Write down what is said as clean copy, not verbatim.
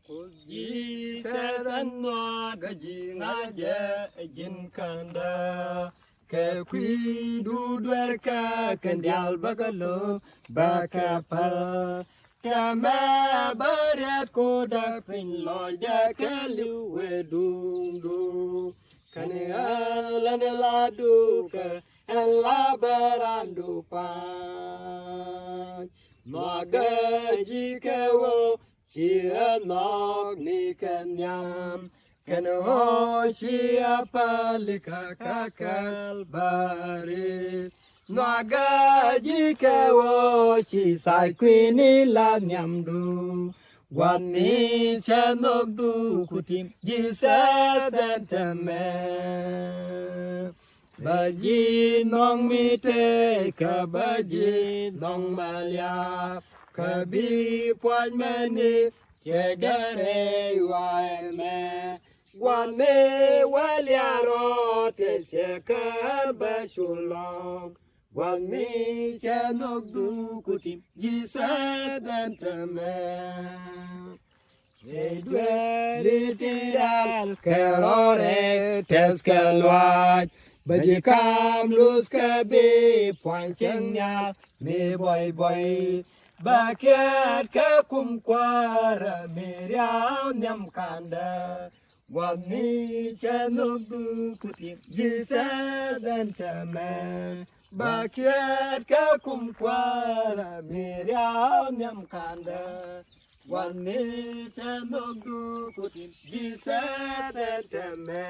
Ji sadan no gaji ngaje jin kanda ke kwi du dwer ka kandial bagalo bakapal kame bariat ko da fin lo da kelu wedundu kane ala ne la du ka ela berandu pan no gaji ke wo chia nok ni kan yam kan ho chia palika kakal bari naga ji ke wo chi sai quy ni la nyam du wan ni cha nok du kutim ji sa dan tame ba ji nong mi te ka ba ji nong malia Kabi puan meni chegare wai me guane waliaro te chekar bashulong guani chanok du kutim jisa dan tame edwe litiral kerore teskelwaj bajikam lus kabi puan chenya me boy boy Bakiat ke kumkwara miriam nyam kanda wani chanuk du kutim jisa dan tame Bakiat ke kumkwara miriam nyam kanda wani chanuk du kutim jisa dan tame